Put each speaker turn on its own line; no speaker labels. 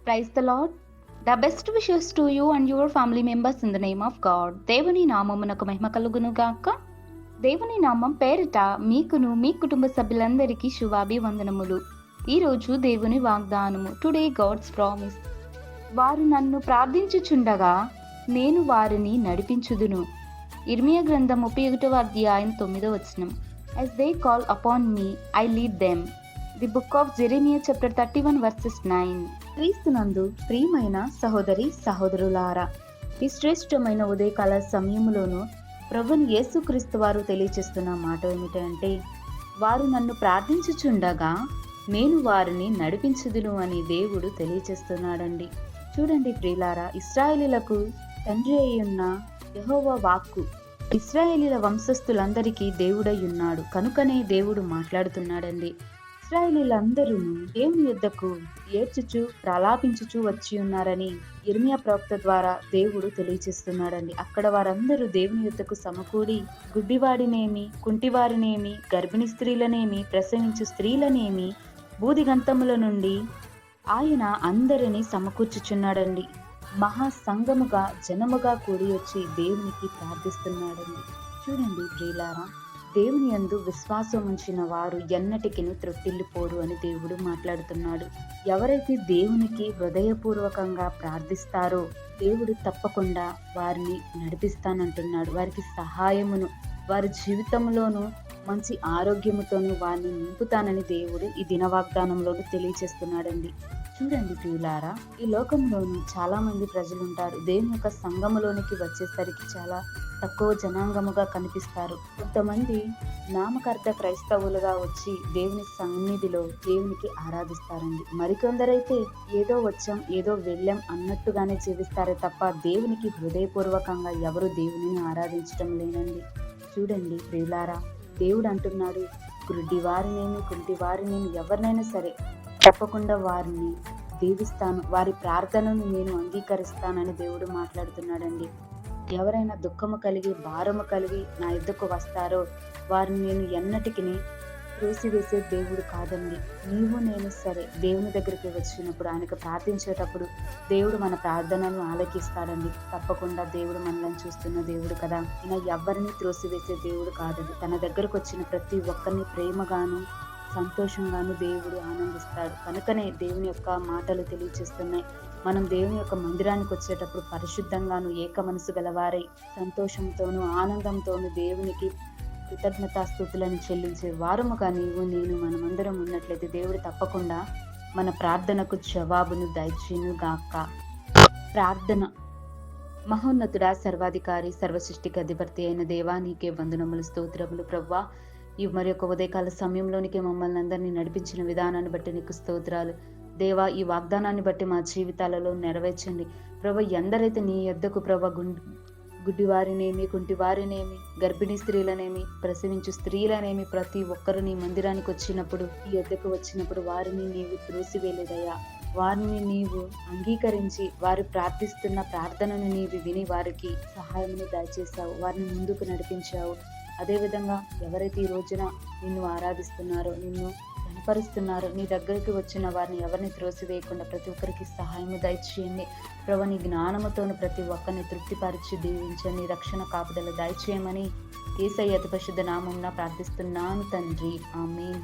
Praise the Lord. The best wishes to you and your family members in the name of God. దేవుని నామమునకు మహిమ కలుగును గాక. దేవుని నామం పేరిట మీకును మీ కుటుంబ సభ్యులందరికీ శుభాభివందనములు. ఈరోజు దేవుని వాగ్దానము. Today God's promise. వారు నన్ను ప్రార్థించుచుండగా నేను వారిని నడిపించుదును. ఇర్మియా గ్రంథం 31వ అధ్యాయం 9వ వచనం. As they call upon me, I lead them. The book of Jeremiah chapter 31 versus 9. క్రీస్తునందు ప్రియమైన సహోదరి సహోదరులారా, ఈ శ్రేష్టమైన ఉదయకాల సమయంలోనూ ప్రభుని యేసుక్రీస్తు వారు తెలియచేస్తున్న మాట ఏమిటంటే, వారు నన్ను ప్రార్థించుచుండగా నేను వారిని నడిపించుదును అని దేవుడు తెలియచేస్తున్నాడండి. చూడండి ప్రియులారా, ఇశ్రాయేలీలకు తండ్రి అయ్యున్న యెహోవా వాక్కు ఇశ్రాయేలీల వంశస్థులందరికీ దేవుడై ఉన్నాడు. కనుకనే దేవుడు మాట్లాడుతున్నాడండి. ఇశ్రాయేలీలందరూ దేవుని యొద్దకు ఏడ్చుచు ప్రలాపించుచు వచ్చి ఉన్నారని ఇర్మియా ప్రవక్త ద్వారా దేవుడు తెలియచేస్తున్నాడండి. అక్కడ వారందరూ దేవుని యొద్దకు సమకూడి గుడ్డివాడినేమి, కుంటివారినేమి, గర్భిణీ స్త్రీలనేమి, ప్రసవించు స్త్రీలనేమి, బూదిగంతముల నుండి ఆయన అందరినీ సమకూర్చుచున్నాడండి. మహాసంగముగా జనముగా కూడి వచ్చి దేవునికి ప్రార్థిస్తున్నాడండి. చూడండి ప్రియులారా, దేవుని యందు విశ్వాసం ఉంచిన వారు ఎన్నటికీ త్రొట్టిల్లిపోరు అని దేవుడు మాట్లాడుతున్నాడు. ఎవరైతే దేవునికి హృదయపూర్వకంగా ప్రార్థిస్తారో దేవుడు తప్పకుండా వారిని నడిపిస్తానంటున్నాడు. వారికి సహాయమును, వారి జీవితంలోనూ మంచి ఆరోగ్యముతోనూ వారిని నింపుతానని దేవుడు ఈ దిన వాగ్దానంలోనూ తెలియచేస్తున్నాడండి. చూడండి ప్రియులారా, ఈ లోకంలోనూ చాలా మంది ప్రజలు ఉంటారు. దేవుని యొక్క సంఘములోనికి వచ్చేసరికి చాలా తక్కువ జనాంగముగా కనిపిస్తారు. కొంతమంది నామకార్థ క్రైస్తవులుగా వచ్చి దేవుని సన్నిధిలో దేవునికి ఆరాధిస్తారండి. మరికొందరైతే ఏదో వచ్చాం ఏదో వెళ్ళాం అన్నట్టుగానే జీవిస్తారే తప్ప దేవునికి హృదయపూర్వకంగా ఎవరు దేవునిని ఆరాధించడం లేనండి. చూడండి ప్రియులారా, దేవుడు అంటున్నాడు, గుడ్డి వారినేమి కుంటి వారినేమి ఎవరినైనా సరే తప్పకుండా వారిని దీవిస్తాను, వారి ప్రార్థనను నేను అంగీకరిస్తానని దేవుడు మాట్లాడుతున్నాడండి. ఎవరైనా దుఃఖము కలిగి భారము కలిగి నా యుద్ధకు వస్తారో వారిని నేను ఎన్నటికి త్రోసివేసే దేవుడు కాదండి. నీవు నేను సరే దేవుని దగ్గరికి వచ్చినప్పుడు, ఆయనకు ప్రార్థించేటప్పుడు దేవుడు మన ప్రార్థనను ఆలకిస్తాడండి. తప్పకుండా దేవుడు మనల్ని చూస్తున్న దేవుడు కదా. ఈయన ఎవరిని త్రోసివేసే దేవుడు కాదండి. తన దగ్గరకు వచ్చిన ప్రతి ఒక్కరిని ప్రేమగాను సంతోషంగాను దేవుడు ఆనందిస్తాడు. కనుకనే దేవుని యొక్క మాటలు తెలియచేస్తున్నాయి. మనం దేవుని యొక్క మందిరానికి వచ్చేటప్పుడు పరిశుద్ధంగాను ఏక మనసు గలవారై సంతోషంతోనూ ఆనందంతోనూ దేవునికి కృతజ్ఞతాస్తుతులను చెల్లించే వారముగా నీవు నేను మనమందరం ఉన్నట్లయితే దేవుడు తప్పకుండా మన ప్రార్థనకు జవాబును దయచేయును గాక. ప్రార్థన. మహోన్నతుడా, సర్వాధికారి, సర్వసృష్టికి అధిపతి అయిన దేవా, నీకే వందనములు, స్తోత్రములు ప్రభువా. ఈ మరి యొక్క ఉదయకాల సమయంలోనికి మమ్మల్ని అందరినీ నడిపించిన విధానాన్ని బట్టి నీకు స్తోత్రాలు దేవా. ఈ వాగ్దానాన్ని బట్టి మా జీవితాలలో నెరవేర్చండి ప్రభు. ఎందరైతే నీ యొద్దకు ప్రభు గుడ్డివారినేమి, కుంటివారినేమి, గర్భిణీ స్త్రీలనేమి, ప్రసవించు స్త్రీలనేమి, ప్రతి ఒక్కరు నీ మందిరానికి వచ్చినప్పుడు, ఈ యొద్దకు వచ్చినప్పుడు వారిని నీవు త్రోసివేలేదయ్యా. వారిని నీవు అంగీకరించి వారు ప్రార్థిస్తున్న ప్రార్థనను నీవు విని వారికి సహాయమును దయచేశావు, వారిని ముందుకు నడిపించావు. అదేవిధంగా ఎవరైతే ఈ రోజున నిన్ను ఆరాధిస్తున్నారో, నిన్ను కనపరుస్తున్నారో, నీ దగ్గరికి వచ్చిన వారిని ఎవరిని త్రోసివేయకుండా ప్రతి ఒక్కరికి సహాయము దయచేయండి ప్రభు. నీ జ్ఞానముతోను ప్రతి ఒక్కరిని తృప్తిపరిచి దీవించండి. రక్షణ కాపుదల దయచేయమని యేసయ్య అతి పరిశుద్ధ నామమున ప్రార్థిస్తున్నాను తండ్రి. ఆమేన్.